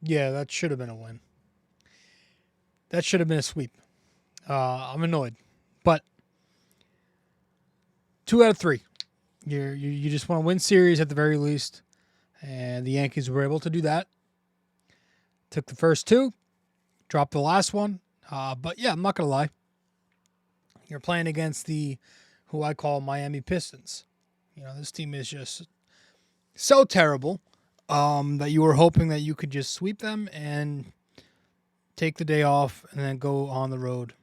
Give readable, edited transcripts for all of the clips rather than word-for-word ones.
Yeah, that should have been a win. That should have been a sweep. I'm annoyed. But 2 out of 3. You just want to win series at the very least. And the Yankees were able to do that. Took the first 2. Dropped the last one. But yeah, I'm not going to lie. You're playing against who I call Miami Pistons. This team is just so terrible that you were hoping that you could just sweep them and take the day off and then go on the road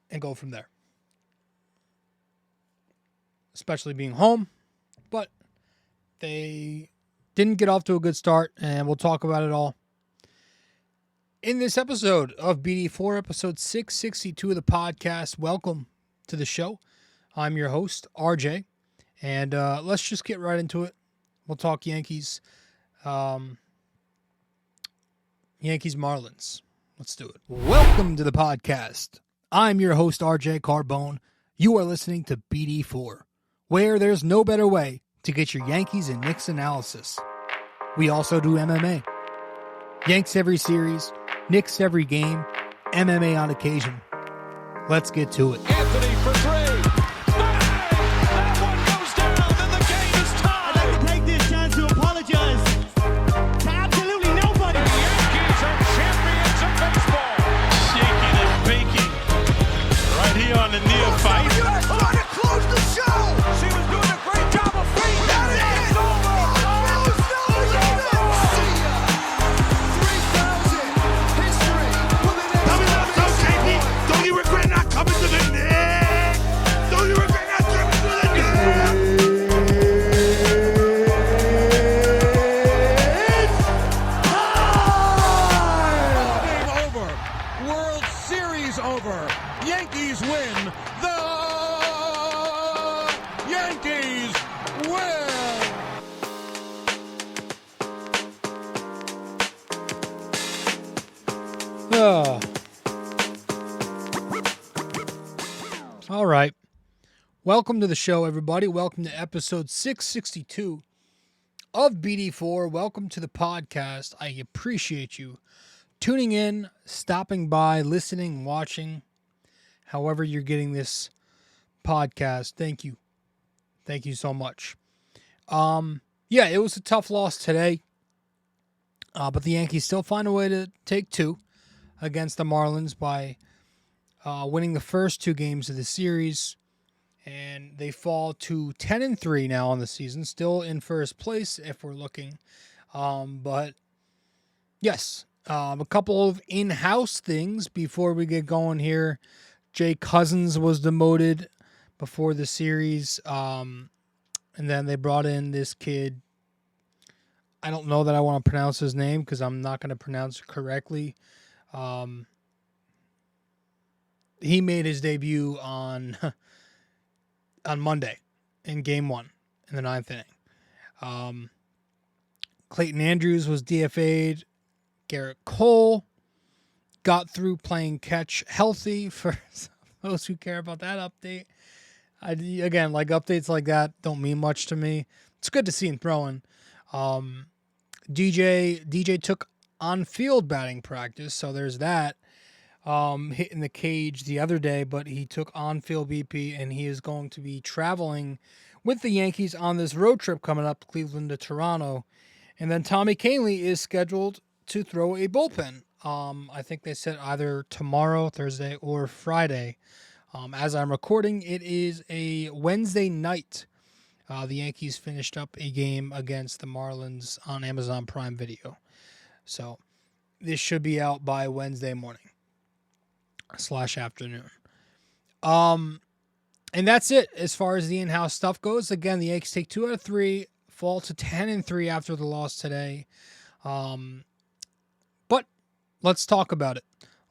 and go from there. Especially being home. But they didn't get off to a good start, and we'll talk about it all in this episode of BD4, episode 662 of the podcast. Welcome to the show. I'm your host, RJ, and let's just get right into it. We'll talk Yankees. Yankees Marlins. Let's do it. Welcome to the podcast. I'm your host, RJ Carbone. You are listening to BD4, where there's no better way to get your Yankees and Knicks analysis. We also do MMA. Yanks every series, Knicks every game, MMA on occasion. Let's get to it. Anthony for 3. Bang! That one goes down, and the game is tied. I'd like to take this chance to apologize to absolutely nobody. The Yankees are champions of baseball. Shaky the baking. Right here on the neophyte. Trying to close the show. She was doing a great job of feeding that. It's over. Don't you regret not coming to the Knicks? Don't you regret not coming to the Knicks? Game over. World Series over. Yankees win. The Yankees win. All right. Welcome to the show, everybody. Welcome to episode 662 of BD4. Welcome to the podcast. I appreciate you tuning in, stopping by, listening, watching, however you're getting this podcast. Thank you. Thank you so much. Yeah, it was a tough loss today, but the Yankees still find a way to take 2 against the Marlins by winning the first 2 games of the series, and they fall to 10-3 now on the season, still in first place if we're looking. But yes, a couple of in-house things before we get going here. Jay Cousins was demoted before the series, and then they brought in this kid. I don't know that I want to pronounce his name because I'm not going to pronounce it correctly. He made his debut on Monday in Game 1 in the 9th inning. Clayton Andrews was DFA'd. Garrett Cole got through playing catch healthy for those who care about that update. Again, updates like that don't mean much to me. It's good to see him throwing. DJ took on-field batting practice, so there's that. Hitting the cage the other day, but he took on-field BP, and he is going to be traveling with the Yankees on this road trip coming up, Cleveland to Toronto. And then Tommy Kahnle is scheduled to throw a bullpen. I think they said either tomorrow, Thursday, or Friday. As I'm recording, it is a Wednesday night. The Yankees finished up a game against the Marlins on Amazon Prime Video. So this should be out by Wednesday morning / afternoon. And that's it as far as the in-house stuff goes. Again, the Yankees take 2 out of 3, fall to 10-3 after the loss today. But let's talk about it.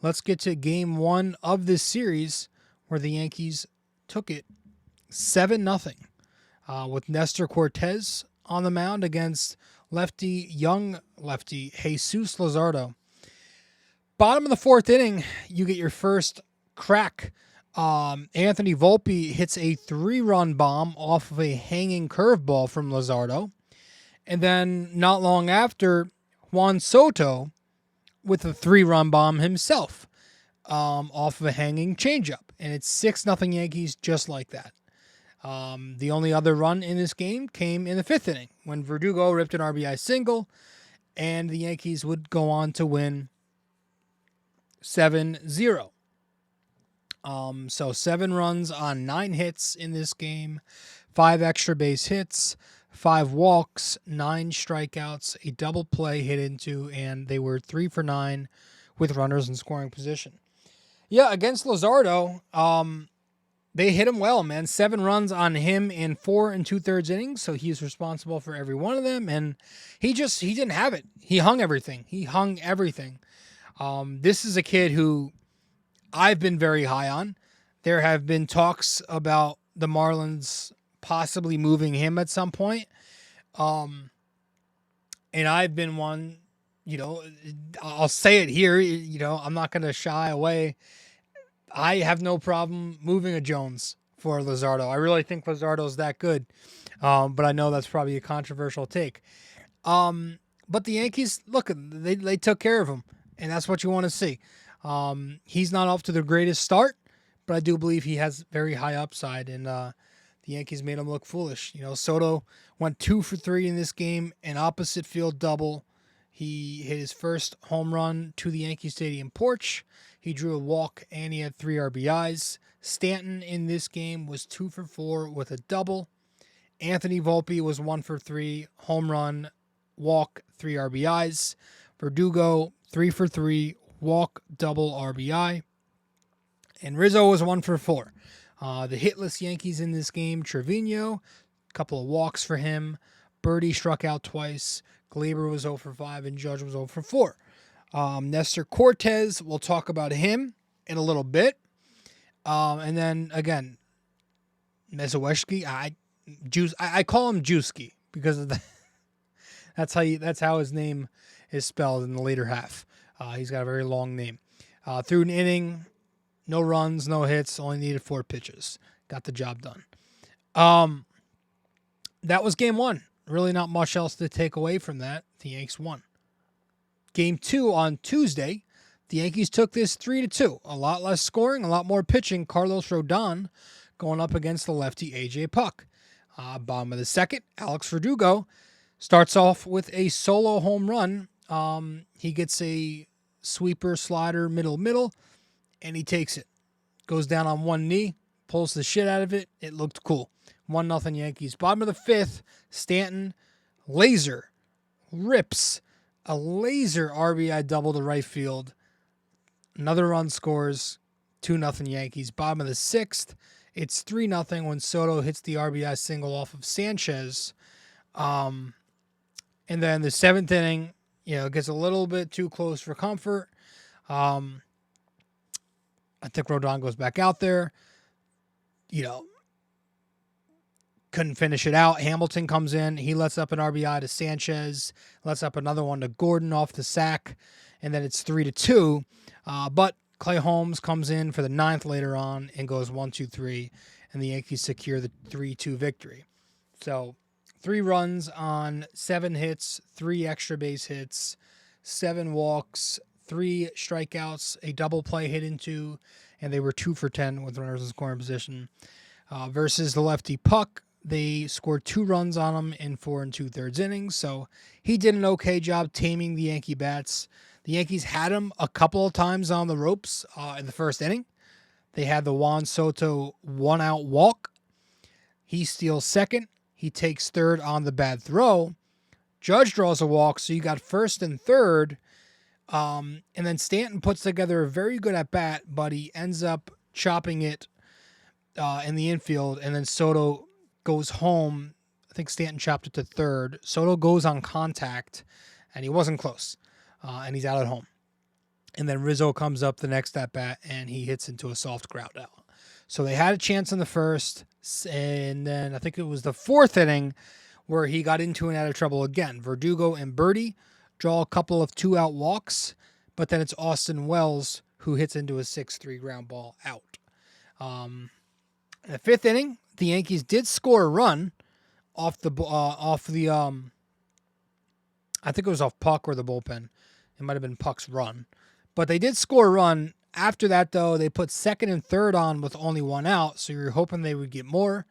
Let's get to Game 1 of this series where the Yankees took it 7-0 with Nestor Cortez on the mound against young lefty Jesus Luzardo. Bottom of the 4th inning, you get your first crack. Anthony Volpe hits a 3-run bomb off of a hanging curveball from Luzardo. And then not long after, Juan Soto with a 3-run bomb himself off of a hanging changeup. And it's 6-0 Yankees just like that. The only other run in this game came in the 5th inning when Verdugo ripped an RBI single, and the Yankees would go on to win 7-0. So 7 runs on 9 hits in this game, 5 extra base hits, 5 walks, 9 strikeouts, a double play hit into, and they were 3 for 9 with runners in scoring position. Yeah, against Luzardo, they hit him well, man. 7 runs on him in 4 2/3 innings, so he's responsible for every one of them, and he didn't have it. He hung everything. This is a kid who I've been very high on. There have been talks about the Marlins possibly moving him at some point. And I've been one, I'll say it here, I'm not going to shy away. I have no problem moving a Jones for Luzardo. I really think Luzardo's that good. But I know that's probably a controversial take. But the Yankees, look, they took care of him, and that's what you want to see. He's not off to the greatest start, but I do believe he has very high upside, and the Yankees made him look foolish. Soto went 2 for 3 in this game, an opposite field double. He hit his first home run to the Yankee Stadium porch. He drew a walk, and he had 3 RBIs. Stanton in this game was 2 for 4 with a double. Anthony Volpe was 1 for 3, home run, walk, 3 RBIs. Verdugo, 3 for 3, walk, double, RBI. And Rizzo was 1 for 4. The hitless Yankees in this game, Trevino, a couple of walks for him. Birdie struck out twice. Glaber was 0 for 5, and Judge was 0 for 4. Nestor Cortez, we'll talk about him in a little bit. And then, again, Mezewski, I call him Juski because of that's how his name is spelled in the later half. He's got a very long name. Through an inning, no runs, no hits, only needed 4 pitches. Got the job done. That was game 1. Really not much else to take away from that. The Yanks won. Game 2 on Tuesday, the Yankees took this 3-2. A lot less scoring, a lot more pitching. Carlos Rodon going up against the lefty A.J. Puck. Bottom of the 2nd, Alex Verdugo starts off with a solo home run. He gets a sweeper, slider, middle, and he takes it. Goes down on one knee, pulls the shit out of it. It looked cool. 1-0 Yankees. Bottom of the 5th, Stanton, rips a laser RBI double to right field. Another run scores. 2-0 Yankees. Bottom of the 6th, it's 3-0 when Soto hits the RBI single off of Sanchez. And then the 7th inning, it gets a little bit too close for comfort. I think Rodon goes back out there. Couldn't finish it out. Hamilton comes in. He lets up an RBI to Sanchez. Lets up another one to Gordon off the sack. And then it's 3-2. But Clay Holmes comes in for the 9th later on and goes 1-2-3. And the Yankees secure the 3-2 victory. So 3 runs on 7 hits, 3 extra base hits, 7 walks, 3 strikeouts, a double play hit into, and they were 2 for 10 with runners in scoring position. Versus the lefty Puck, they scored 2 runs on him in 4 2/3 innings, so he did an okay job taming the Yankee bats. The Yankees had him a couple of times on the ropes in the 1st inning. They had the Juan Soto 1-out walk. He steals 2nd. He takes 3rd on the bad throw. Judge draws a walk, so you got 1st and 3rd. And then Stanton puts together a very good at-bat, but he ends up chopping it in the infield, and then Soto goes home. I think Stanton chopped it to 3rd. Soto goes on contact, and he wasn't close, and he's out at home. And then Rizzo comes up the next at-bat, and he hits into a soft ground out. So they had a chance in the 1st, and then I think it was the 4th inning where he got into and out of trouble again. Verdugo and Birdie draw a couple of 2-out walks, but then it's Austin Wells who hits into a 6-3 ground ball out. In the 5th inning, the Yankees did score a run off the I think it was off Puck or the bullpen. It might have been Puck's run. But they did score a run. After that, though, they put second and third on with only one out, so you're hoping they would get more.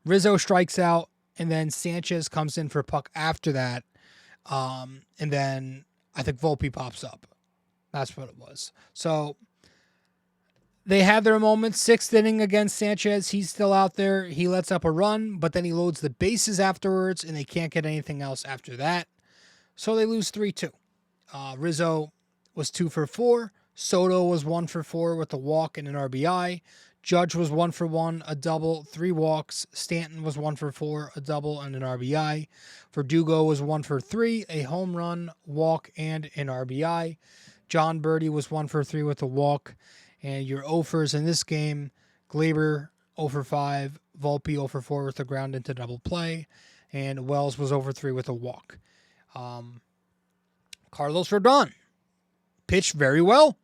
Rizzo strikes out, and then Sanchez comes in for Puck after that. And then I think Volpe pops up. That's what it was. So they had their moments. Sixth inning against Sanchez. He's still out there. He lets up a run, but then he loads the bases afterwards, and they can't get anything else after that. So they lose 3-2. Rizzo was 2 for 4. Soto was 1 for 4 with a walk and an RBI. Judge was 1 for 1, a double, 3 walks. Stanton was 1 for 4, a double and an RBI. Verdugo was 1 for 3, a home run, walk, and an RBI. John Birdie was 1 for 3 with a walk. And your offers in this game, Glaber 0 for 5, Volpe 0 for 4 with a ground into double play, and Wells was 0 for 3 with a walk. Carlos Rodon pitched very well.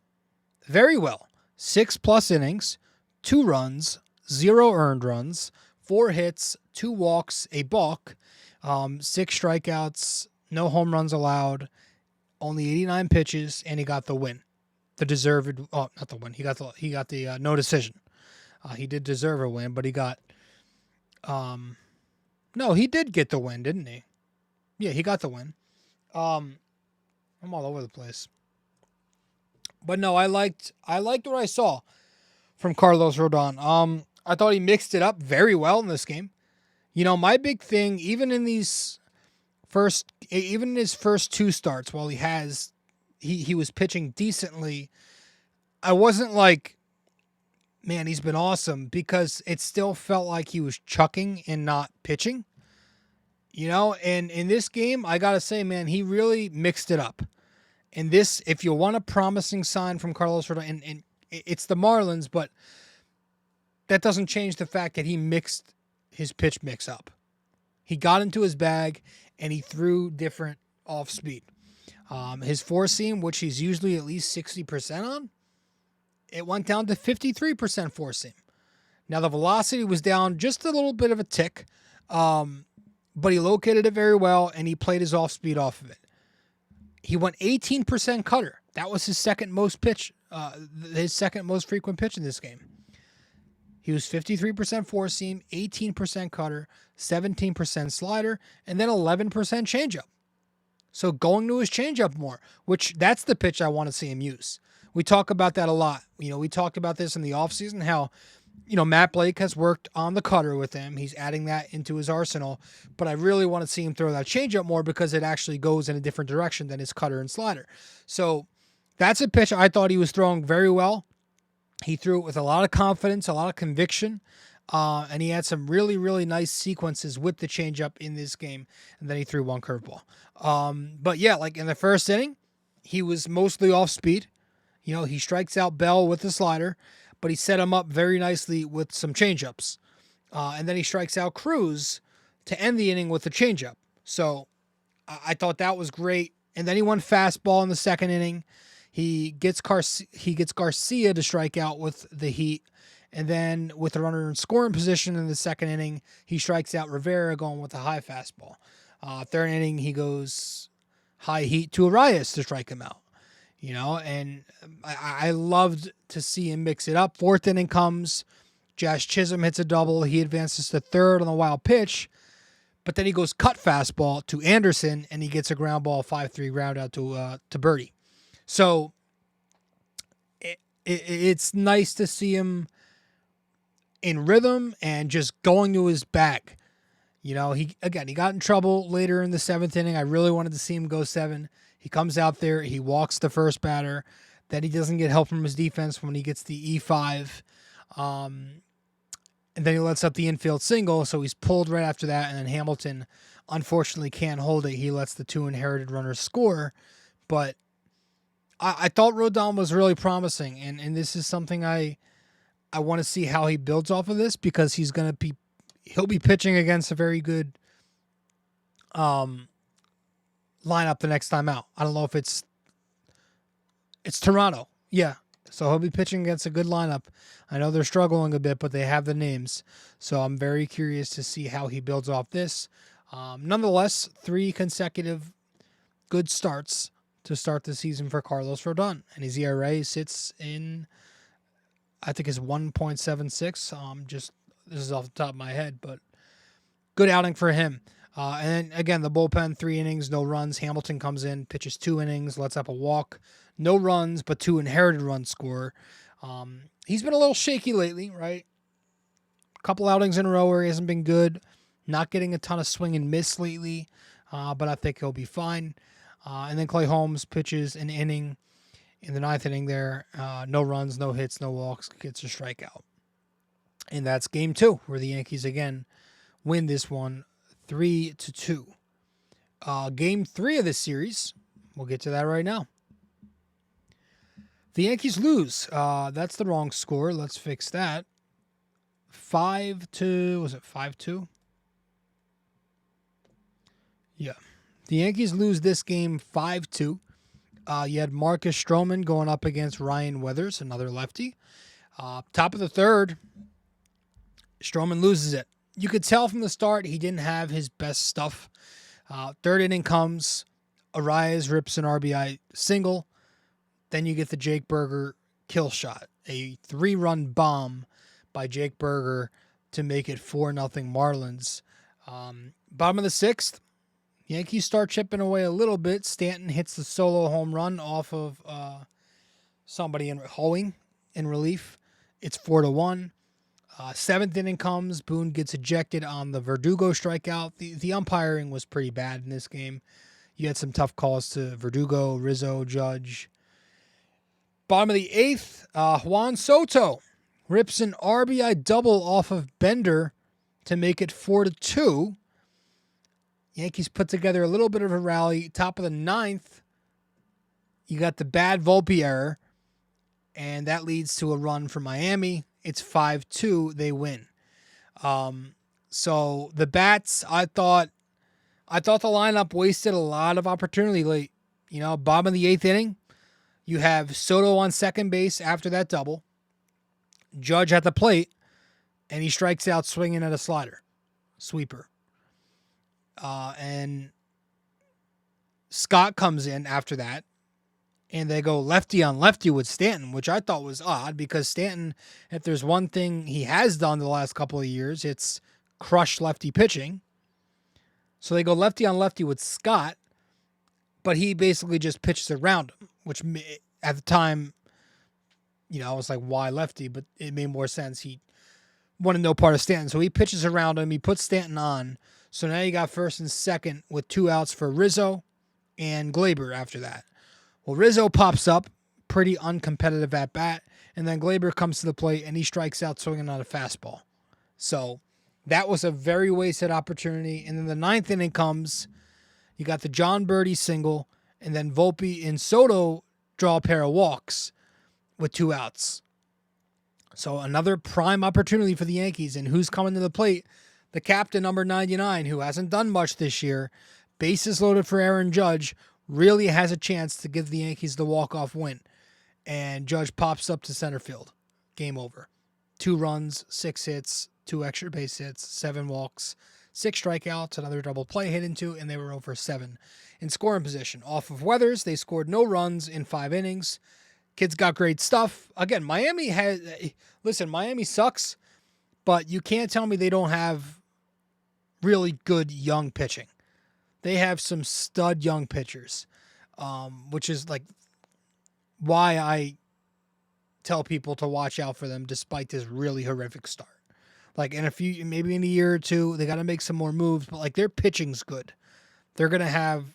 6+ innings, 2 runs, 0 earned runs, 4 hits, 2 walks, a balk, 6 strikeouts, no home runs allowed, only 89 pitches, and he got the win. The deserved, not the win. He got the no decision. He did deserve a win, but he got, no, he did get the win, didn't he? Yeah, he got the win. I'm all over the place. But no, I liked what I saw from Carlos Rodon. I thought he mixed it up very well in this game. You know, my big thing, even in his first 2 starts, while he was pitching decently, I wasn't like, man, he's been awesome, because it still felt like he was chucking and not pitching. You know, and in this game, I got to say, man, he really mixed it up. And this, if you want a promising sign from Carlos Rodon, and it's the Marlins, but that doesn't change the fact that he mixed his pitch mix up. He got into his bag, and he threw different off speed. His four seam, which he's usually at least 60% on, it went down to 53% four seam. Now, the velocity was down just a little bit of a tick, but he located it very well, and he played his off speed off of it. He went 18% cutter. That was his second most frequent pitch in this game. He was 53% four seam, 18% cutter, 17% slider, and then 11% changeup. So going to his changeup more, which that's the pitch I want to see him use. We talk about that a lot. You know, we talked about this in the offseason, how, you know, Matt Blake has worked on the cutter with him. He's adding that into his arsenal, but I really want to see him throw that changeup more, because it actually goes in a different direction than his cutter and slider. So that's a pitch I thought he was throwing very well. He threw it with a lot of confidence, a lot of conviction, and he had some really, really nice sequences with the changeup in this game, and then he threw one curveball. But yeah, like in the first inning, he was mostly off speed. You know, he strikes out Bell with the slider, but he set him up very nicely with some changeups. And then he strikes out Cruz to end the inning with a changeup. So I thought that was great. And then he went fastball in the second inning. He gets Garcia to strike out with the heat. And then with the runner in scoring position in the second inning, he strikes out Rivera going with a high fastball. Third inning, he goes high heat to Arias to strike him out. You know, and I loved to see him mix it up. Fourth inning comes, Josh Chisholm hits a double. He advances to third on the wild pitch, but then he goes cut fastball to Anderson, and he gets a ground ball, 5-3 ground out to Birdie. So it's nice to see him in rhythm and just going to his bag. You know, he got in trouble later in the 7th inning. I really wanted to see him go 7. He comes out there, he walks the first batter, then he doesn't get help from his defense when he gets the E5, and then he lets up the infield single, so he's pulled right after that, and then Hamilton unfortunately can't hold it. He lets the 2 inherited runners score, but I thought Rodon was really promising, and this is something I want to see how he builds off of this, because he'll be pitching against a very good lineup the next time out. I don't know if it's Toronto. Yeah. So he'll be pitching against a good lineup. I know they're struggling a bit, but they have the names. So I'm very curious to see how he builds off this. Nonetheless, 3 consecutive good starts to start the season for Carlos Rodon, and his ERA sits in, I think, is 1.76. This is off the top of my head, but good outing for him. And then again, the bullpen, 3 innings, no runs. Hamilton comes in, pitches 2 innings, lets up a walk, no runs, but 2 inherited runs score. He's been a little shaky lately, right? A couple outings in a row where he hasn't been good. Not getting a ton of swing and miss lately, but I think he'll be fine. And then Clay Holmes pitches an inning in the 9th inning there. No runs, no hits, no walks, gets a strikeout. And that's game 2, where the Yankees again win this one 3-2. Game 3 of this series, we'll get to that right now. The Yankees lose. That's the wrong score. Let's fix that. 5-2. Was it 5-2? Yeah. The Yankees lose this game 5-2. You had Marcus Stroman going up against Ryan Weathers, another lefty. Top of the 3rd, Stroman loses it. You could tell from the start he didn't have his best stuff. 3rd inning comes, Arias rips an RBI single. Then you get the Jake Burger kill shot, a 3-run bomb by Jake Burger to make it 4-0 Marlins. Bottom of the 6th, Yankees start chipping away a little bit. Stanton hits the solo home run off of somebody in Hoeing in relief. It's 4-1. 7th inning comes. Boone gets ejected on the Verdugo strikeout. The umpiring was pretty bad in this game. You had some tough calls to Verdugo, Rizzo, Judge. Bottom of the 8th, Juan Soto rips an RBI double off of Bender to make it 4-2. Yankees put together a little bit of a rally. Top of the 9th, you got the bad Volpe error, and that leads to a run for Miami. It's 5-2. They win. So the bats, I thought the lineup wasted a lot of opportunity late. Bottom of the 8th inning, you have Soto on second base after that double. Judge at the plate, and he strikes out swinging at a sweeper. And Scott comes in after that, and they go lefty on lefty with Stanton, which I thought was odd because Stanton, if there's one thing he has done the last couple of years, it's crush lefty pitching. So they go lefty on lefty with Scott, but he basically just pitches around him, which at the time, I was like, why lefty? But it made more sense. He wanted no part of Stanton. So he pitches around him. He puts Stanton on. So now you got first and second with 2 outs for Rizzo and Glaber after that. Well, Rizzo pops up, pretty uncompetitive at bat, and then Glaber comes to the plate and he strikes out swinging on a fastball. So that was a very wasted opportunity. And then the 9th inning comes, you got the John Birdie single, and then Volpe and Soto draw a pair of walks with 2 outs. So another prime opportunity for the Yankees. And who's coming to the plate? The captain, number 99, who hasn't done much this year, bases loaded for Aaron Judge, really has a chance to give the Yankees the walk-off win. And Judge pops up to center field. Game over. 2 runs, 6 hits, 2 extra base hits, 7 walks, 6 strikeouts, another double play hit into, and they were over 7 in scoring position. Off of Weathers, they scored no runs in 5 innings. Kids got great stuff. Again, Miami sucks, but you can't tell me they don't have really good young pitching. They have some stud young pitchers, which is like why I tell people to watch out for them despite this really horrific start. Like maybe in a year or two, they got to make some more moves, but like their pitching's good. They're going to have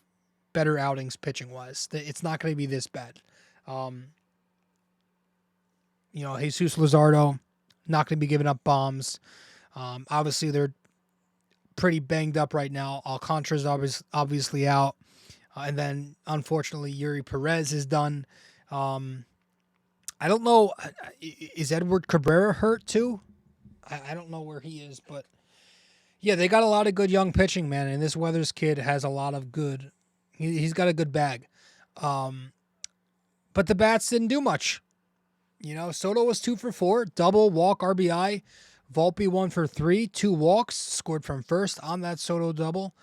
better outings pitching wise. It's not going to be this bad. Jesus Luzardo, not going to be giving up bombs. Obviously, they're pretty banged up right now. Alcantara's obviously out. And then, unfortunately, Yuri Perez is done. I don't know. Is Edward Cabrera hurt too? I don't know where he is. But, yeah, they got a lot of good young pitching, man. And this Weathers kid has a lot of good. He's got a good bag. But the bats didn't do much. Soto was 2 for 4, double, walk, RBI. Volpe 1 for 3, 2 walks, scored from first on that Soto double.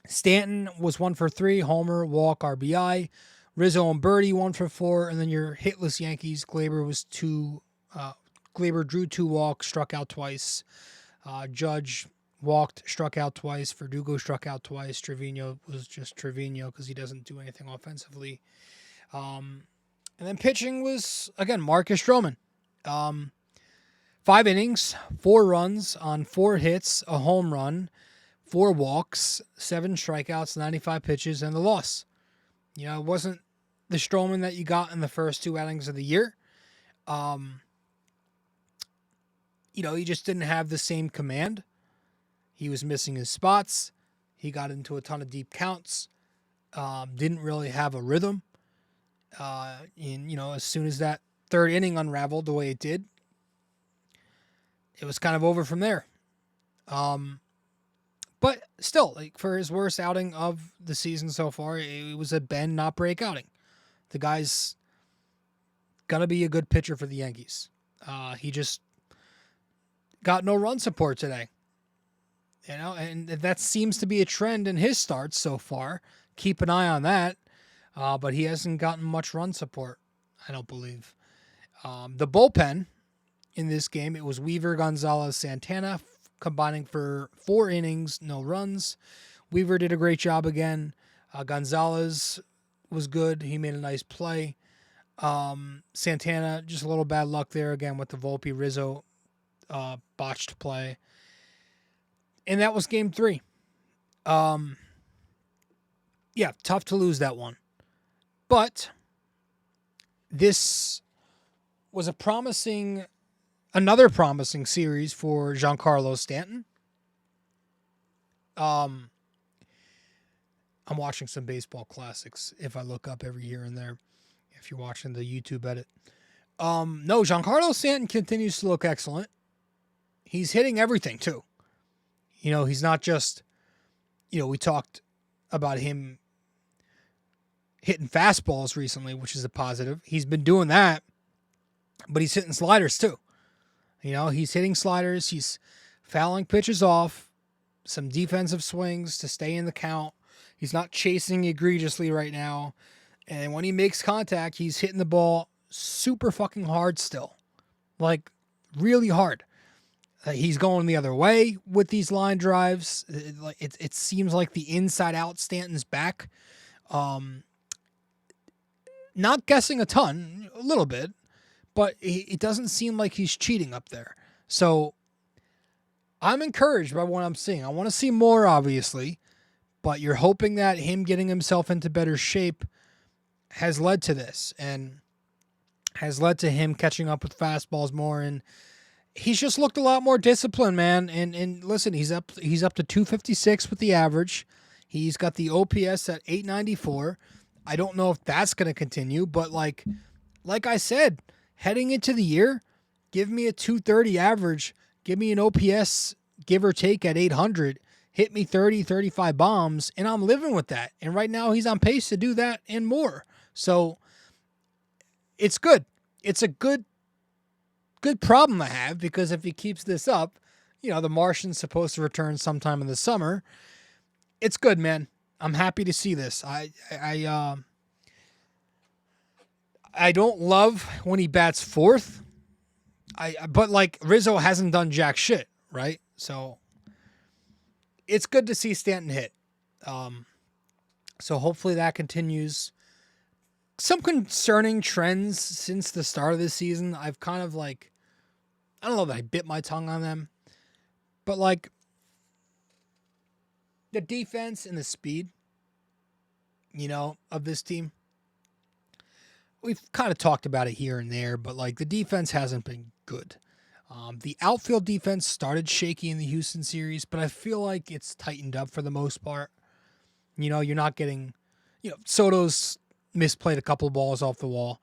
Stanton was 1 for 3, homer, walk, RBI. Rizzo and Birdie 1 for 4, and then your hitless Yankees. Glaber drew 2 walks, struck out twice. Judge walked, struck out twice. Verdugo struck out twice. Trevino was just Trevino because he doesn't do anything offensively. And then pitching was, again, Marcus Stroman. 5 innings, 4 runs on 4 hits, a home run, 4 walks, 7 strikeouts, 95 pitches, and the loss. You know, it wasn't the Stroman that you got in the first 2 outings of the year. You know, he just didn't have the same command. He was missing his spots. He got into a ton of deep counts. Didn't really have a rhythm. And, you know, as soon as that 3rd inning unraveled the way it did, it was kind of over from there. But still, like, for his worst outing of the season so far, it was a bend, not break outing. The guy's going to be a good pitcher for the Yankees. He just got no run support today. You know, and that seems to be a trend in his starts so far. Keep an eye on that. But he hasn't gotten much run support, I don't believe. The bullpen in this game, it was Weaver, Gonzalez, Santana, combining for 4 innings, no runs. Weaver did a great job again. Gonzalez was good. He made a nice play. Santana, just a little bad luck there again with the Volpe Rizzo botched play. And that was game 3. Yeah, tough to lose that one. But this was another promising series for Giancarlo Stanton. I'm watching some baseball classics if I look up every here and there, if you're watching the YouTube edit. No, Giancarlo Stanton continues to look excellent. He's hitting everything too. You know, he's not just, you know, we talked about him hitting fastballs recently, which is a positive. He's been doing that, but he's hitting sliders too. You know, he's hitting sliders. He's fouling pitches off, some defensive swings to stay in the count. He's not chasing egregiously right now. And when he makes contact, he's hitting the ball super fucking hard still. Like, really hard. He's going the other way with these line drives. It seems like the inside out Stanton's back. Not guessing a ton, a little bit, but it doesn't seem like he's cheating up there. So I'm encouraged by what I'm seeing. I want to see more, obviously, but you're hoping that him getting himself into better shape has led to this and has led to him catching up with fastballs more. And he's just looked a lot more disciplined, man. And listen, he's up to 256 with the average. He's got the OPS at 894. I don't know if that's going to continue, but like I said, heading into the year, give me a 230 average, give me an OPS, give or take at 800, hit me 30, 35 bombs, and I'm living with that. And right now he's on pace to do that and more. So it's good. It's a good problem to have, because if he keeps this up, you know, the Martian's supposed to return sometime in the summer. It's good, man. I'm happy to see this. I don't love when he bats fourth. But like Rizzo hasn't done jack shit, right? So it's good to see Stanton hit. So hopefully that continues. Some concerning trends since the start of this season. I've kind of like, I don't know that I bit my tongue on them, but like the defense and the speed, you know, of this team. We've kind of talked about it here and there, but like the defense hasn't been good. The outfield defense started shaky in the Houston series, but I feel like it's tightened up for the most part. You know, you're not getting, you know, Soto's misplayed a couple balls off the wall,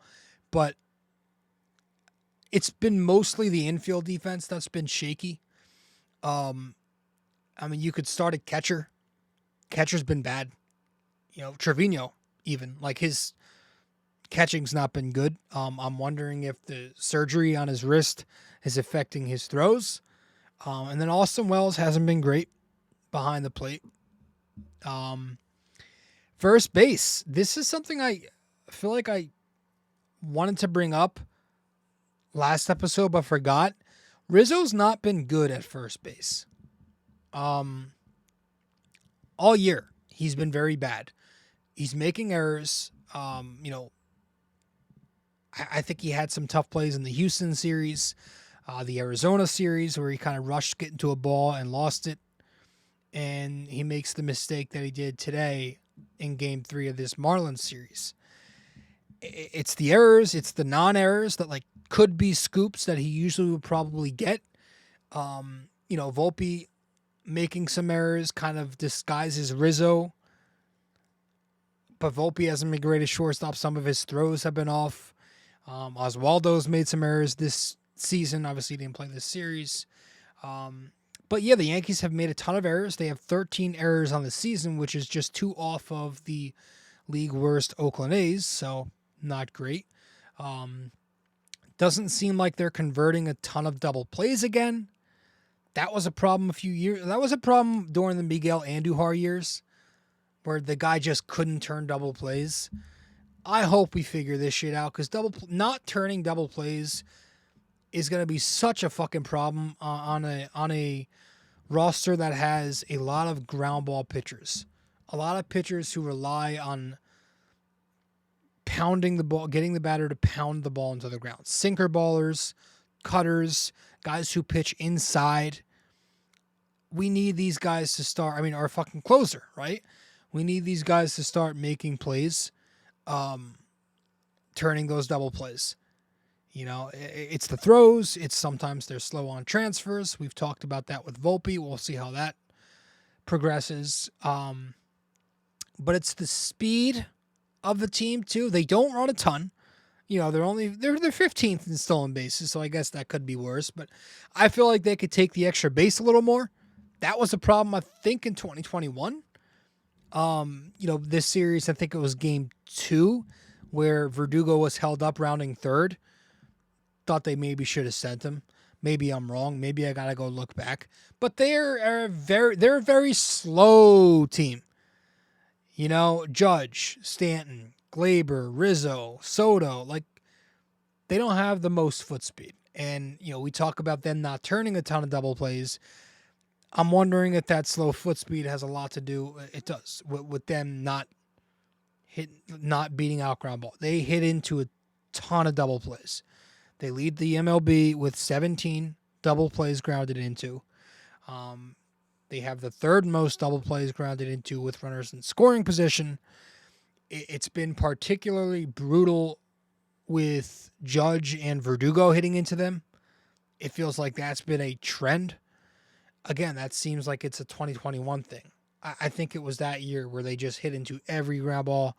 but it's been mostly the infield defense that's been shaky. I mean, you could start a catcher. Catcher's been bad. You know, Trevino even, like his catching's not been good. I'm wondering if the surgery on his wrist is affecting his throws. And then Austin Wells hasn't been great behind the plate. First base. This is something I feel like I wanted to bring up last episode, but forgot. Rizzo's not been good at first base. All year, he's been very bad. He's making errors. I think he had some tough plays in the Houston series, the Arizona series, where he kind of rushed getting to a ball and lost it. And he makes the mistake that he did today in Game 3 of this Marlins series. It's the errors, it's the non-errors that could be scoops that he usually would probably get. Volpe making some errors kind of disguises Rizzo. But Volpe hasn't been great as shortstop. Some of his throws have been off. Oswaldo's made some errors this season. Obviously, he didn't play this series. But yeah, the Yankees have made a ton of errors. They have 13 errors on the season, which is just 2 off of the league worst Oakland A's. So not great. Doesn't seem like they're converting a ton of double plays again. That was a problem a few years. That was a problem during the Miguel Andujar years, where the guy just couldn't turn double plays. I hope we figure this shit out, because not turning double plays is going to be such a fucking problem on a roster that has a lot of ground ball pitchers. A lot of pitchers who rely on pounding the ball, getting the batter to pound the ball into the ground. Sinker ballers, cutters, guys who pitch inside. We need these guys to start. Our fucking closer, right? We need these guys to start making plays, turning those double plays. It's the throws. It's sometimes they're slow on transfers. We've talked about that with Volpe. We'll see how that progresses. But it's the speed of the team too. They don't run a ton. They're 15th in stolen bases, so I guess that could be worse. But I feel like they could take the extra base a little more. That was a problem, I think, in 2021. This series, I think it was Game 2, where Verdugo was held up rounding third. Thought they maybe should have sent him. Maybe I'm wrong. Maybe I gotta go look back. But they're a very slow team. Judge, Stanton, Glaber, Rizzo, Soto, they don't have the most foot speed. And, we talk about them not turning a ton of double plays. I'm wondering if that slow foot speed has a lot to do. It does with them not beating out ground ball. They hit into a ton of double plays. They lead the MLB with 17 double plays grounded into. They have the third most double plays grounded into with runners in scoring position. It's been particularly brutal with Judge and Verdugo hitting into them. It feels like that's been a trend. Again, that seems like it's a 2021 thing. I think it was that year where they just hit into every ground ball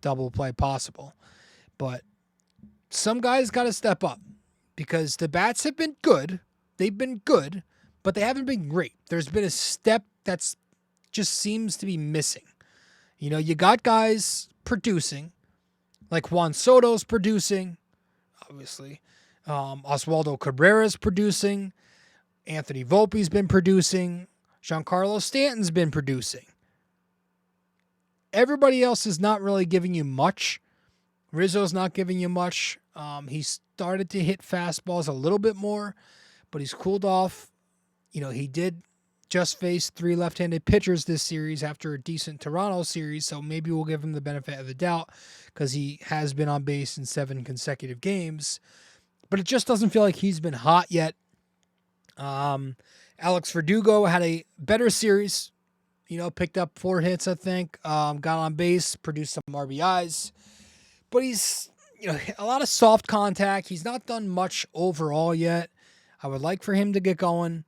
double play possible. But some guys got to step up, because the bats have been good. They've been good, but they haven't been great. There's been a step that's just seems to be missing. You got guys producing, like Juan Soto's producing, obviously. Oswaldo Cabrera's producing. Anthony Volpe's been producing. Giancarlo Stanton's been producing. Everybody else is not really giving you much. Rizzo's not giving you much. He started to hit fastballs a little bit more, but he's cooled off. He did just face 3 left-handed pitchers this series after a decent Toronto series, so maybe we'll give him the benefit of the doubt, because he has been on base in 7 consecutive games. But it just doesn't feel like he's been hot yet. Alex Verdugo had a better series, picked up 4 hits, I think, got on base, produced some RBIs, but he's, a lot of soft contact. He's not done much overall yet. I would like for him to get going.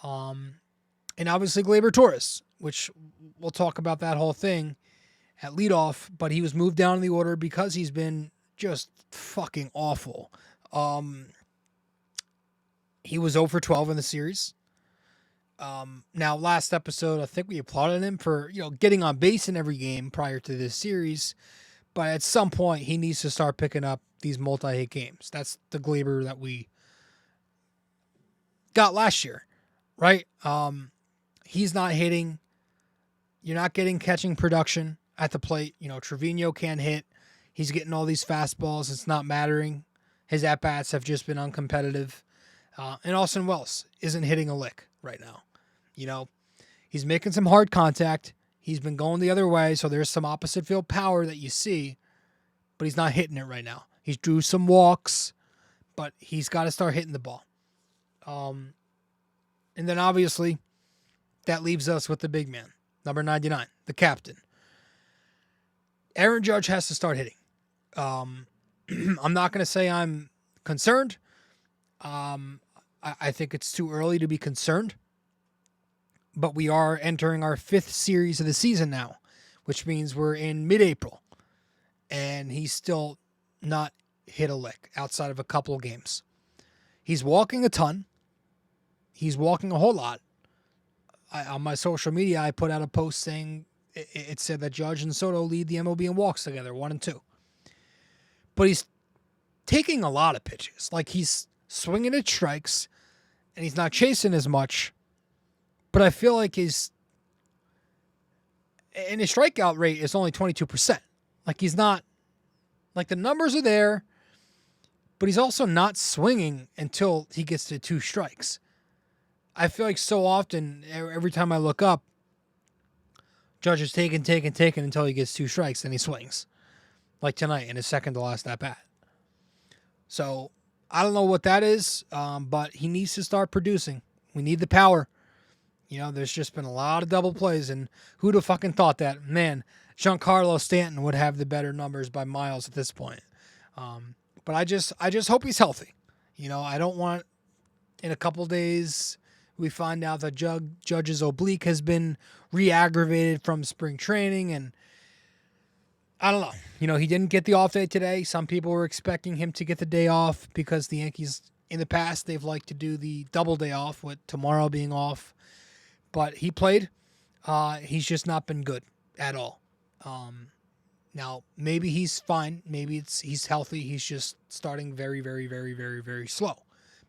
And obviously Gleyber Torres, which we'll talk about that whole thing at leadoff, but he was moved down in the order because he's been just fucking awful. He was 0 for 12 in the series. Now, last episode, I think we applauded him for, getting on base in every game prior to this series. But at some point, he needs to start picking up these multi-hit games. That's the Gleyber that we got last year, right? He's not hitting. You're not getting catching production at the plate. Trevino can't hit. He's getting all these fastballs. It's not mattering. His at-bats have just been uncompetitive. And Austin Wells isn't hitting a lick right now. He's making some hard contact. He's been going the other way, so there's some opposite field power that you see, but he's not hitting it right now. He drew some walks, but he's got to start hitting the ball. And then obviously, that leaves us with the big man, number 99, the captain. Aaron Judge has to start hitting. I'm not going to say I'm concerned. I think it's too early to be concerned. But we are entering our 5th series of the season now, which means we're in mid-April. And he's still not hit a lick outside of a couple of games. He's walking a ton. He's walking a whole lot. On my social media, I put out a post saying it said that Judge and Soto lead the MLB in walks together, 1 and 2. But he's taking a lot of pitches. Like, he's swinging at strikes, and he's not chasing as much. But I feel like his strikeout rate is only 22%. Like, he's not, like, the numbers are there, but he's also not swinging until he gets to 2 strikes. I feel like so often, every time I look up, Judge is taking until he gets 2 strikes, then he swings. Like tonight in his second to last at bat. So, I don't know what that is, but he needs to start producing. We need the power. There's just been a lot of double plays, and who'd have fucking thought that? Man, Giancarlo Stanton would have the better numbers by miles at this point. But I just hope he's healthy. I don't want in a couple days we find out that Judge's oblique has been re-aggravated from spring training, and I don't know. He didn't get the off day today. Some people were expecting him to get the day off because the Yankees, in the past, they've liked to do the double day off with tomorrow being off. But he played. He's just not been good at all. Now, maybe he's fine. Maybe he's healthy. He's just starting very, very, very, very, very slow.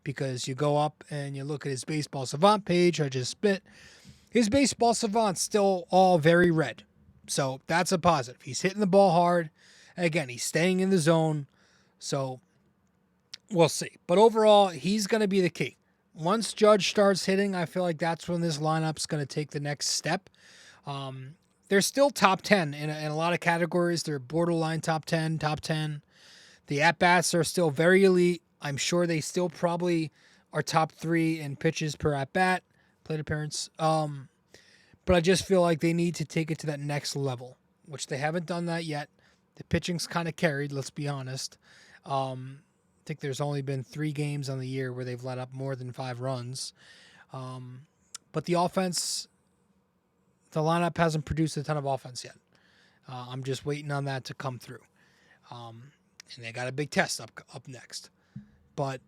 Because you go up and you look at his Baseball Savant page. I just spit. His Baseball Savant's still all very red. So that's a positive. He's hitting the ball hard. Again, he's staying in the zone. So we'll see. But overall, he's going to be the key. Once Judge starts hitting, I feel like that's when this lineup's going to take the next step. They're still top 10 in a lot of categories. They're borderline top 10. The at-bats are still very elite. I'm sure they still probably are top 3 in pitches per at-bat, plate appearance. But I just feel like they need to take it to that next level, which they haven't done that yet. The pitching's kind of carried, let's be honest. I think there's only been 3 games on the year where they've let up more than 5 runs. But the offense, the lineup hasn't produced a ton of offense yet. I'm just waiting on that to come through. And they got a big test up next. But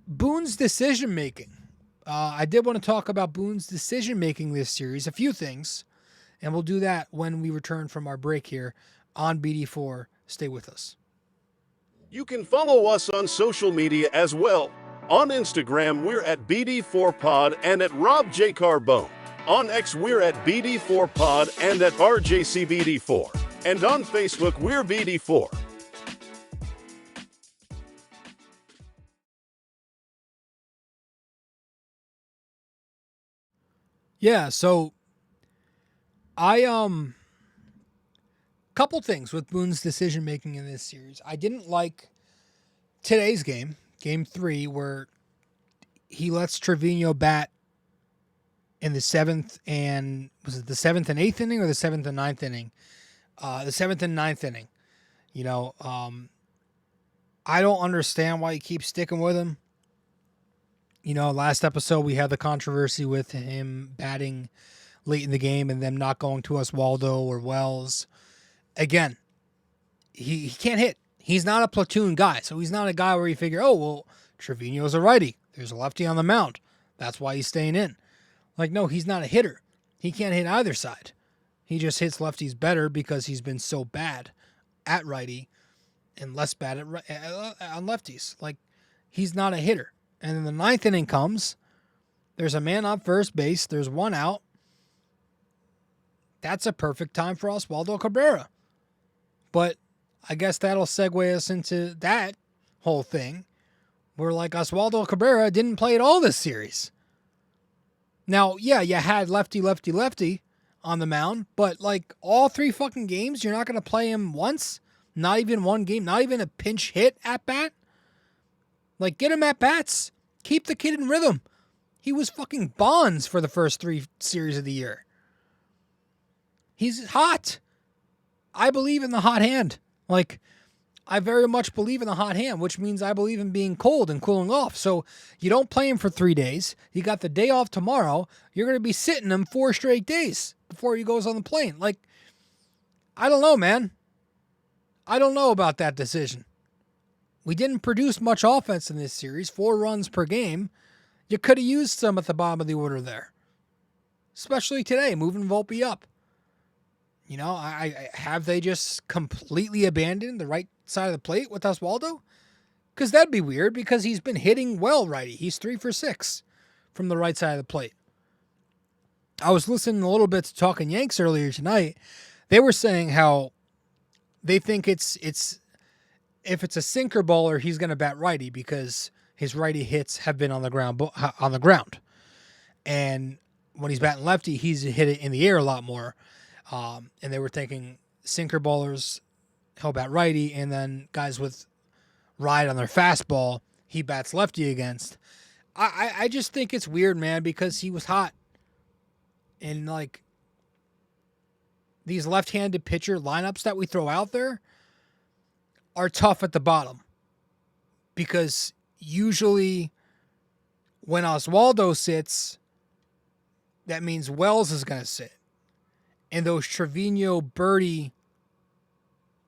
Boone's decision-making. I did want to talk about Boone's decision-making this series. A few things. And we'll do that when we return from our break here on BD4. Stay with us. You can follow us on social media as well. On Instagram, we're at BD4Pod and at Rob J. Carbone. On X, we're at BD4Pod and at RJCBD4. And on Facebook, we're BD4. Yeah, so couple things with Boone's decision making in this series. I didn't like today's game, game 3, where he lets Trevino bat in the 7th and was it the 7th and 8th inning or the 7th and 9th inning? The 7th and 9th inning. I don't understand why he keeps sticking with him. Last episode we had the controversy with him batting late in the game and them not going to Oswaldo or Wells. Again, he can't hit. He's not a platoon guy, so he's not a guy where you figure, oh, well, Trevino's a righty. There's a lefty on the mound. That's why he's staying in. Like, no, he's not a hitter. He can't hit either side. He just hits lefties better because he's been so bad at righty and less bad on lefties. Like, he's not a hitter. And then the 9th inning comes. There's a man on first base. There's 1 out. that's a perfect time for Oswaldo Cabrera. But I guess that'll segue us into that whole thing where like Oswaldo Cabrera didn't play at all this series. Now, yeah, you had lefty on the mound, but like all 3 fucking games, you're not going to play him once? Not even one game, not even a pinch hit at bat? Like, get him at bats. Keep the kid in rhythm. He was fucking Bonds for the first 3 series of the year. He's hot. I believe in the hot hand. Like, I very much believe in the hot hand, which means I believe in being cold and cooling off. So you don't play him for 3 days. You got the day off tomorrow. You're going to be sitting him 4 straight days before he goes on the plane. Like, I don't know, man. I don't know about that decision. We didn't produce much offense in this series, 4 runs per game. You could have used some at the bottom of the order there, especially today, moving Volpe up. You know, I have they just completely abandoned the right side of the plate with Oswaldo? Because that'd be weird because he's been hitting well righty. He's 3 for 6 from the right side of the plate. I was listening a little bit to Talking Yanks earlier tonight. They were saying how they think it's if it's a sinker bowler, he's going to bat righty because his righty hits have been on the ground. And when he's batting lefty, he's hit it in the air a lot more. And they were thinking sinker bowlers, he'll bat righty, and then guys with ride on their fastball, he bats lefty against. I just think it's weird, man, because he was hot. And, like, these left-handed pitcher lineups that we throw out there are tough at the bottom. Because usually when Oswaldo sits, that means Wells is going to sit. And those Trevino-Birdie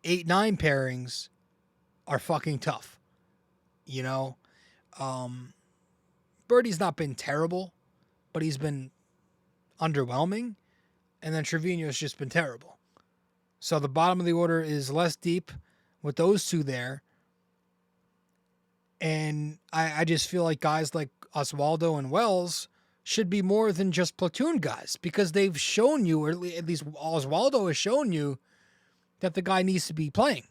8-9 pairings are fucking tough. You know? Birdie's not been terrible, but he's been underwhelming. And then Trevino's just been terrible. So the bottom of the order is less deep with those 2 there. And I just feel like guys like Oswaldo and Wells should be more than just platoon guys because they've shown you, or at least Oswaldo has shown you, that the guy needs to be playing.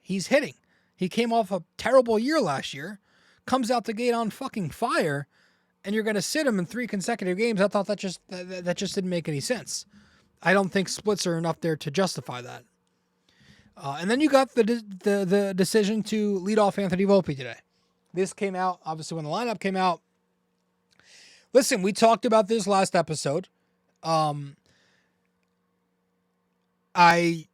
He's hitting. He came off a terrible year last year, comes out the gate on fucking fire, and you're going to sit him in 3 consecutive games. I thought that just didn't make any sense. I don't think splits are enough there to justify that. And then you got the decision to lead off Anthony Volpe today. This came out, obviously, when the lineup came out. Listen, we talked about this last episode. I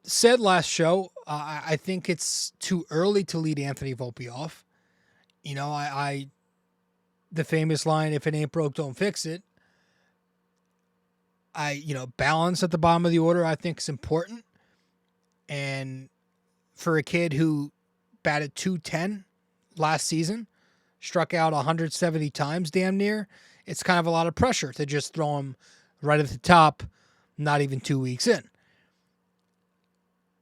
said last show, I think it's too early to lead Anthony Volpe off. You know, the famous line, if it ain't broke, don't fix it. Balance at the bottom of the order, I think is important. And for a kid who batted .210 last season, struck out 170 times damn near, it's kind of a lot of pressure to just throw him right at the top, not even 2 weeks in.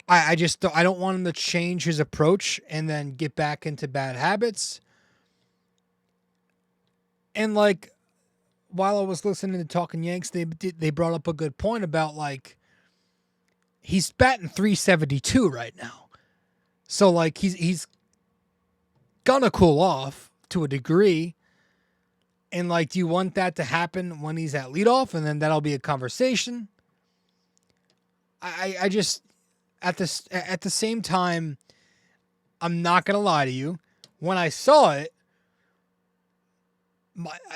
I don't want him to change his approach and then get back into bad habits. And like, while I was listening to Talking Yanks, they brought up a good point about like, he's batting .372 right now. So like he's gonna cool off to a degree. And like, do you want that to happen when he's at leadoff? And then that'll be a conversation. I just, at the same time, I'm not going to lie to you. When I saw it,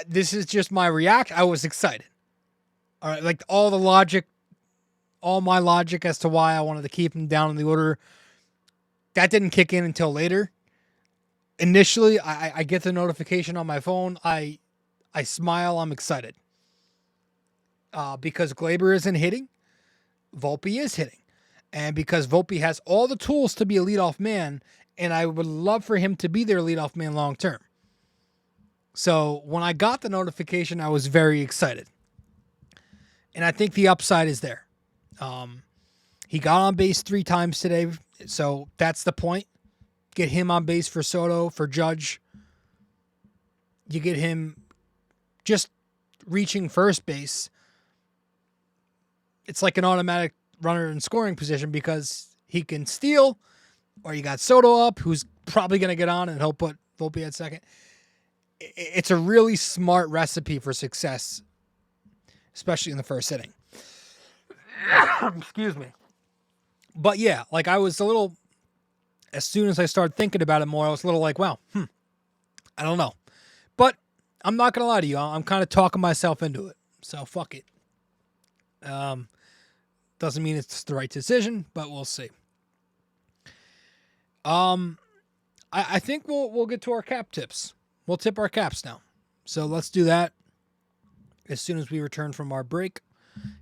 this is just my reaction. I was excited. All right. Like all my logic as to why I wanted to keep him down in the order, that didn't kick in until later. Initially, I get the notification on my phone. I smile. I'm excited. Because Gleyber isn't hitting. Volpe is hitting. And because Volpe has all the tools to be a leadoff man, and I would love for him to be their leadoff man long term. So when I got the notification, I was very excited. And I think the upside is there. He got on base 3 times today, so that's the point. Get him on base for Soto, for Judge. You get him just reaching first base. it's like an automatic runner in scoring position because he can steal, or you got Soto up, who's probably going to get on and he'll put Volpe at second. It's a really smart recipe for success, especially in the first inning. Excuse me. But yeah, like I was a little, as soon as I started thinking about it more, I was a little like, wow, I don't know. But I'm not going to lie to you. I'm kind of talking myself into it. So fuck it. Doesn't mean it's the right decision, but we'll see. I think we'll get to our cap tips. We'll tip our caps now. So let's do that as soon as we return from our break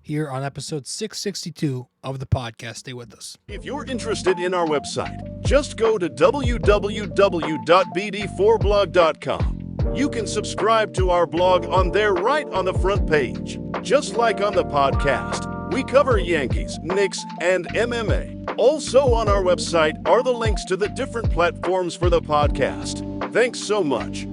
here on episode 662 of the podcast. Stay with us. If you're interested in our website, just go to www.bd4blog.com. You can subscribe to our blog on there right on the front page. Just like on the podcast, we cover Yankees, Knicks, and MMA. Also on our website are the links to the different platforms for the podcast. Thanks so much.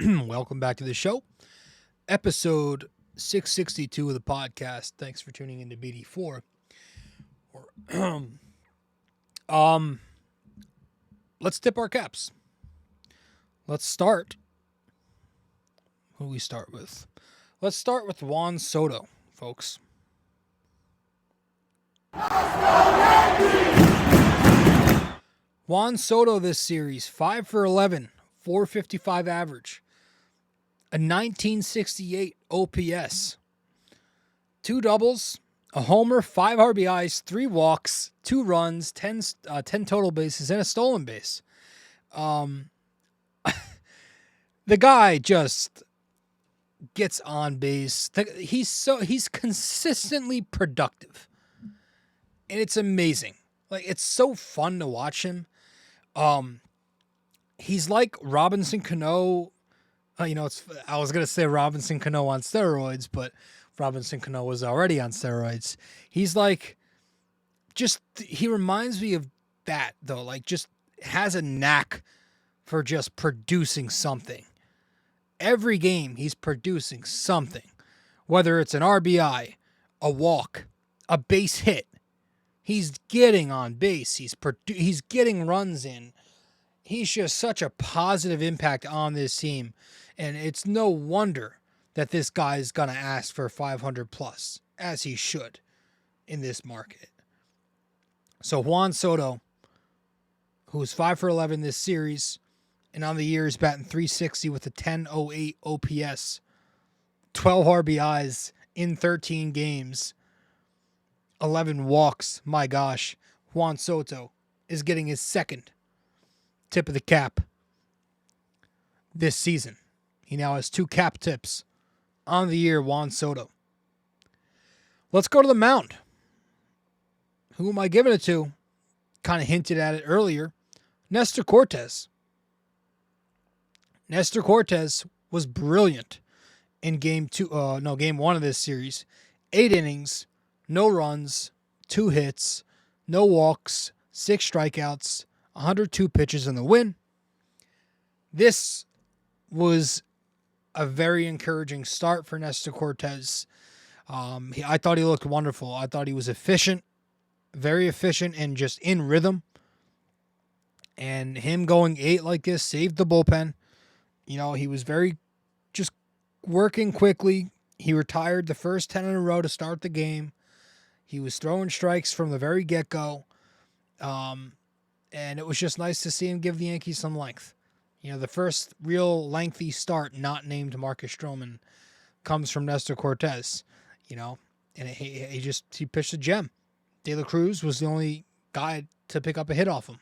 Welcome back to the show. Episode 662 of the podcast. Thanks for tuning into BD4. Let's tip our caps. Let's start. Who do we start with? Let's start with Juan Soto, folks. Juan Soto this series, 5 for 11, 455 average, a 1968 OPS, 2 doubles, a homer, 5 RBIs, 3 walks, 2 runs, 10 total bases, and a stolen base. The guy just gets on base. He's consistently productive, and it's amazing. Like, it's so fun to watch him. He's like Robinson Cano. I was going to say Robinson Cano on steroids, but Robinson Cano was already on steroids. He's like, he reminds me of that, though. Like, just has a knack for just producing something. Every game, he's producing something. Whether it's an RBI, a walk, a base hit. He's getting on base. He's getting runs in. He's just such a positive impact on this team. And it's no wonder that this guy is going to ask for 500 plus, as he should in this market. So Juan Soto, who's 5 for 11 this series, and on the year is batting .360 with a 10.08 OPS, 12 RBIs in 13 games, 11 walks. My gosh, Juan Soto is getting his second tip of the cap this season. He now has 2 cap tips on the year, Juan Soto. Let's go to the mound. Who am I giving it to? Kind of hinted at it earlier. Nestor Cortes. Nestor Cortes was brilliant in game 1 of this series. 8 innings, no runs, 2 hits, no walks, 6 strikeouts, 102 pitches in the win. This was a very encouraging start for Nestor Cortes. I thought he looked wonderful. I thought he was efficient, very efficient, and just in rhythm. And him going 8 like this saved the bullpen. He was very just working quickly. He retired the first 10 in a row to start the game. He was throwing strikes from the very get-go. And it was just nice to see him give the Yankees some length. The first real lengthy start not named Marcus Stroman comes from Nestor Cortes, and he pitched a gem. De La Cruz was the only guy to pick up a hit off him.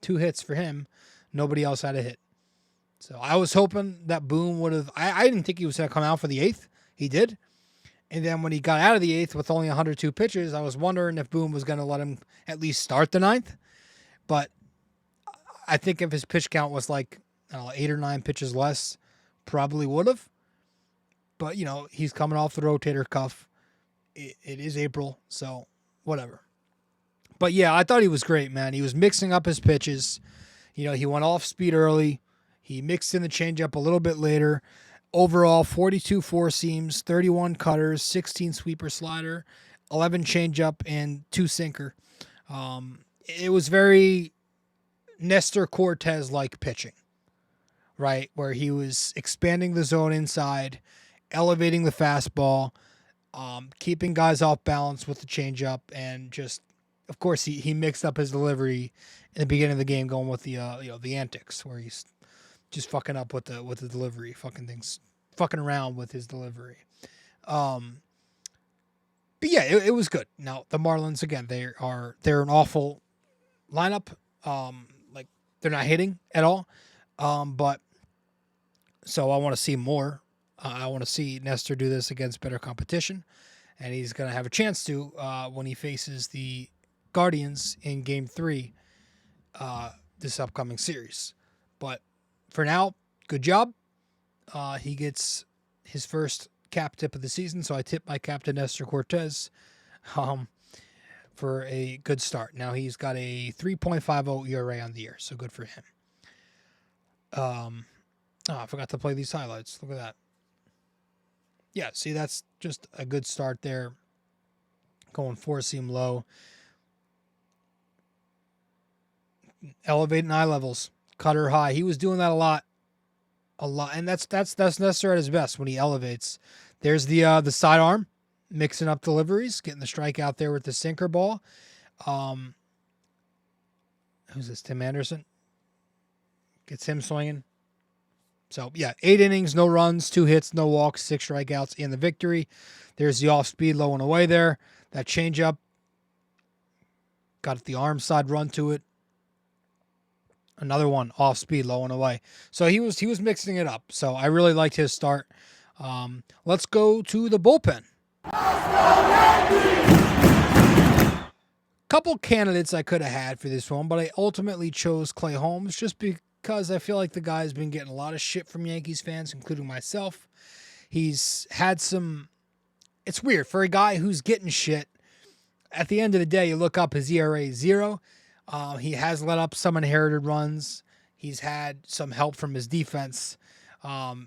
2 hits for him. Nobody else had a hit. So I was hoping that Boone would have... I didn't think he was going to come out for the 8th. He did. And then when he got out of the 8th with only 102 pitches, I was wondering if Boone was going to let him at least start the 9th. But I think if his pitch count was like 8 or 9 pitches less, probably would have. But, he's coming off the rotator cuff. It is April, so whatever. But, yeah, I thought he was great, man. He was mixing up his pitches. He went off speed early. He mixed in the changeup a little bit later. Overall, 42 four seams, 31 cutters, 16 sweeper slider, 11 changeup, and 2 sinker. It was very Nestor Cortez-like pitching, right? Where he was expanding the zone inside, elevating the fastball, keeping guys off balance with the changeup, and just, of course, he mixed up his delivery in the beginning of the game, going with the antics, where he's just fucking up with the delivery, fucking around with his delivery. But yeah, it was good. Now the Marlins, again, they're an awful lineup. Like, they're not hitting at all. But so I want to see more. I want to see Nestor do this against better competition, and he's going to have a chance to when he faces the Guardians in Game 3 this upcoming series. But for now, good job. He gets his first cap tip of the season, so I tip my cap to Nestor Cortez for a good start. Now he's got a 3.50 ERA on the year, so good for him. I forgot to play these highlights. Look at that. Yeah, see, that's just a good start there. Going 4-seam low. Elevating eye levels. Cutter high. He was doing that a lot. And that's Nestor at his best when he elevates. There's the sidearm, mixing up deliveries, getting the strike out there with the sinker ball. Who's this? Tim Anderson gets him swinging. So yeah, 8 innings, no runs, 2 hits, no walks, 6 strikeouts in the victory. There's the off speed low and away there. That changeup got the arm side run to it. Another one off speed, low and away. So he was mixing it up. So I really liked his start. Let's go to the bullpen. Couple candidates I could have had for this one, but I ultimately chose Clay Holmes just because I feel like the guy's been getting a lot of shit from Yankees fans, including myself. He's had some. It's weird for a guy who's getting shit. At the end of the day, you look up, his ERA is 0. He has let up some inherited runs. He's had some help from his defense. But,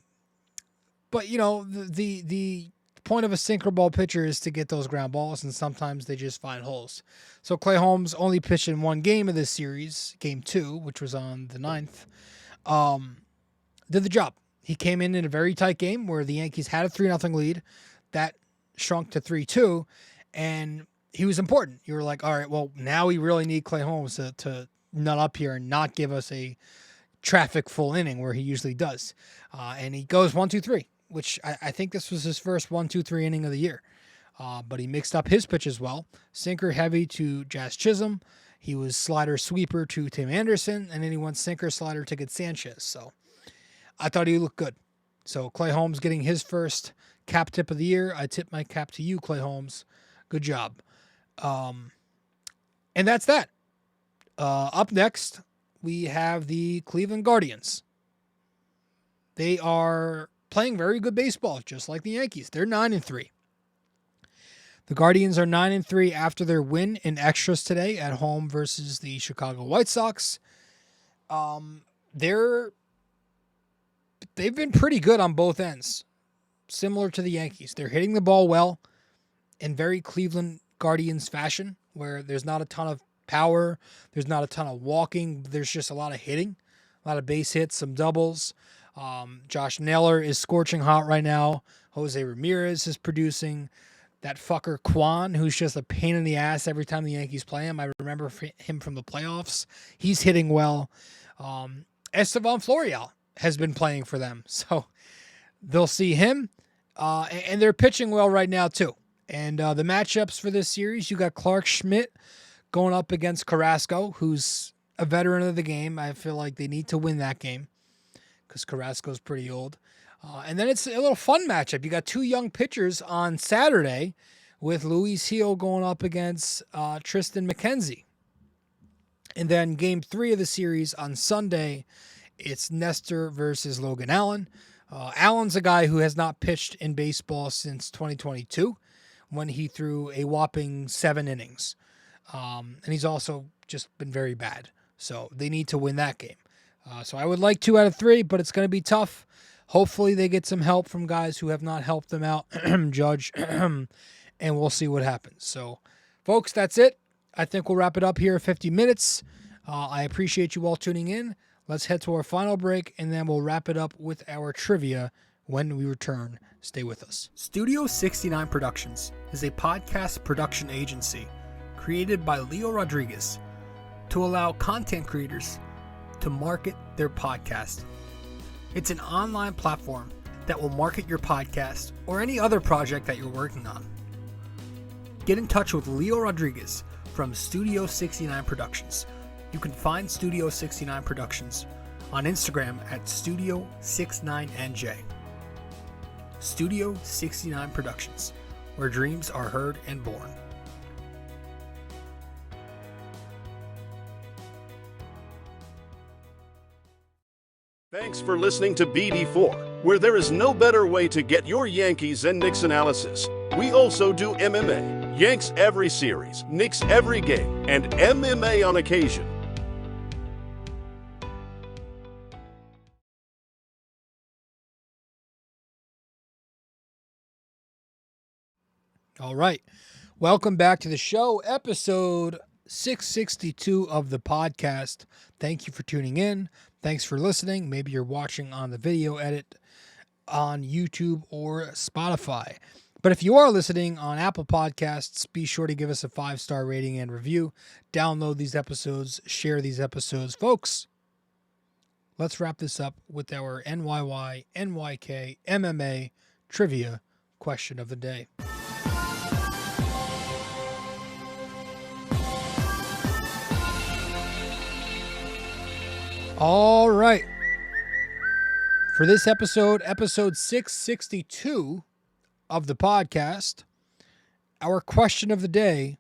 the point of a sinker ball pitcher is to get those ground balls, and sometimes they just find holes. So Clay Holmes only pitched in one game of this series, Game 2, which was on the 9th, did the job. He came in a very tight game where the Yankees had a 3-0 lead. That shrunk to 3-2, and he was important. You were like, all right, well, now we really need Clay Holmes to nut up here and not give us a traffic full inning where he usually does. And he goes 1-2-3, which I think this was his first 1-2-3 inning of the year. But he mixed up his pitches well. Sinker heavy to Jazz Chisholm. He was slider sweeper to Tim Anderson, and then he went sinker slider to get Sanchez. So I thought he looked good. So Clay Holmes getting his first cap tip of the year. I tip my cap to you, Clay Holmes. Good job. And that's that. Up next, we have the Cleveland Guardians. They are playing very good baseball, just like the Yankees. They're 9-3. The Guardians are 9-3 after their win in extras today at home versus the Chicago White Sox. They've been pretty good on both ends, similar to the Yankees. They're hitting the ball well in very Cleveland Guardians fashion, where there's not a ton of power, there's not a ton of walking, there's just a lot of hitting, a lot of base hits, some doubles. Josh Naylor is scorching hot right now. Jose Ramirez is producing. That fucker Kwan, who's just a pain in the ass every time the Yankees play him. I remember him from the playoffs. He's hitting well. Estevan Florial has been playing for them, so they'll see him. And they're pitching well right now, too. And the matchups for this series, you got Clark Schmidt going up against Carrasco, who's a veteran of the game. I feel like they need to win that game because Carrasco's pretty old. And then it's a little fun matchup. You got 2 young pitchers on Saturday with Luis Gil going up against Tristan McKenzie. And then game 3 of the series on Sunday, it's Nestor versus Logan Allen. Allen's a guy who has not pitched in baseball since 2022 when he threw a whopping 7 innings. And he's also just been very bad. So they need to win that game. So I would like 2 out of 3, but it's going to be tough. Hopefully they get some help from guys who have not helped them out, Judge, and we'll see what happens. So, folks, that's it. I think we'll wrap it up here at 50 minutes. I appreciate you all tuning in. Let's head to our final break, and then we'll wrap it up with our trivia when we return. Stay with us. Studio 69 Productions is a podcast production agency created by Leo Rodriguez to allow content creators to market their podcast. It's an online platform that will market your podcast or any other project that you're working on. Get in touch with Leo Rodriguez from Studio 69 Productions. You can find Studio 69 Productions on Instagram at Studio69NJ. Studio 69 Productions, where dreams are heard and born. Thanks for listening to BD4, where there is no better way to get your Yankees and Knicks analysis. We also do MMA, Yanks every series, Knicks every game, and MMA on occasion. All right. Welcome back to the show, episode 662 of the podcast. Thank you for tuning in. Thanks for listening. Maybe you're watching on the video edit on YouTube or Spotify. But if you are listening on Apple Podcasts, be sure to give us a 5-star rating and review. Download these episodes. Share these episodes. Folks, let's wrap this up with our NYY, NYK, MMA trivia question of the day. All right. For this episode 662 of the podcast, our question of the day,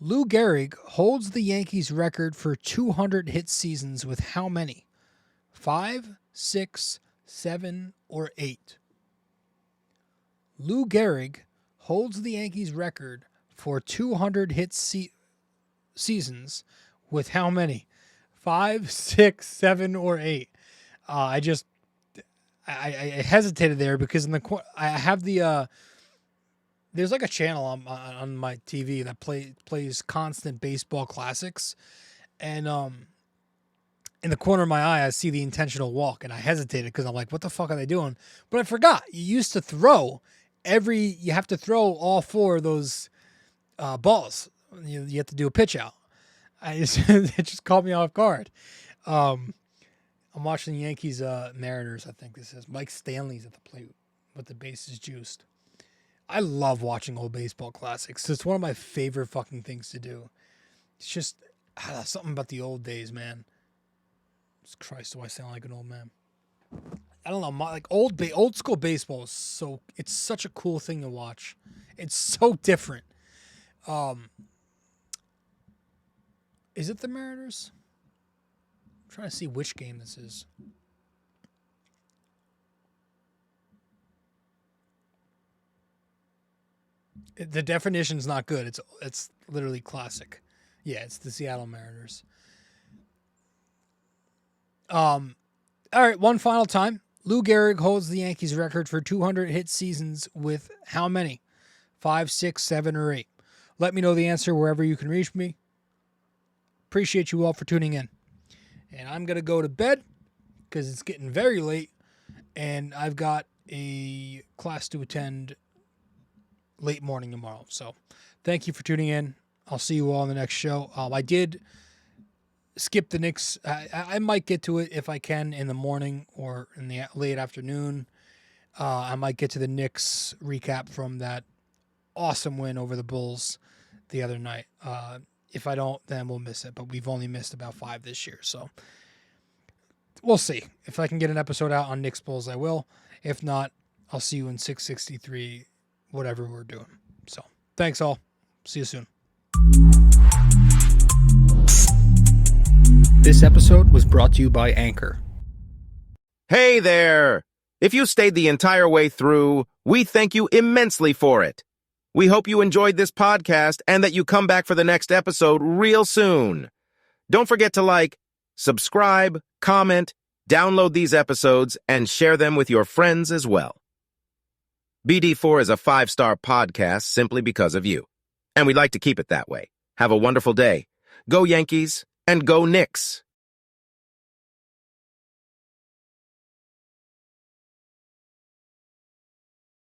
Lou Gehrig holds the Yankees record for 200 hit seasons with how many? 5, 6, 7, or 8? Lou Gehrig holds the Yankees record for 200 hit seasons with how many? 5, 6, 7, or 8. I hesitated there because I have the there's like a channel on my TV that plays constant baseball classics, and in the corner of my eye I see the intentional walk, and I hesitated because I'm like, what the fuck are they doing? But I forgot you used to throw you have to throw all 4 of those balls. You have to do a pitch out. It just caught me off guard. I'm watching the Yankees Mariners. I think this is Mike Stanley's at the plate with the bases juiced. I love watching old baseball classics. It's one of my favorite fucking things to do. It's just something about the old days, man. Christ, do I sound like an old man? I don't know. Like old school baseball is it's such a cool thing to watch. It's so different. Is it the Mariners? I'm trying to see which game this is. The definition's not good. It's literally classic. Yeah, it's the Seattle Mariners. All right, one final time. Lou Gehrig holds the Yankees record for 200 hit seasons with how many? 5, 6, 7, or 8? Let me know the answer wherever you can reach me. Appreciate you all for tuning in. And I'm going to go to bed because it's getting very late and I've got a class to attend late morning tomorrow. So thank you for tuning in. I'll see you all on the next show. I did skip the Knicks. I might get to it if I can in the morning or in the late afternoon. I might get to the Knicks recap from that awesome win over the Bulls the other night. If I don't, then we'll miss it. But we've only missed about 5 this year. So we'll see. If I can get an episode out on Knicks Bulls, I will. If not, I'll see you in 663, whatever we're doing. So thanks all. See you soon. This episode was brought to you by Anchor. Hey there! If you stayed the entire way through, we thank you immensely for it. We hope you enjoyed this podcast and that you come back for the next episode real soon. Don't forget to like, subscribe, comment, download these episodes, and share them with your friends as well. BD4 is a 5-star podcast simply because of you, and we'd like to keep it that way. Have a wonderful day. Go Yankees and go Knicks.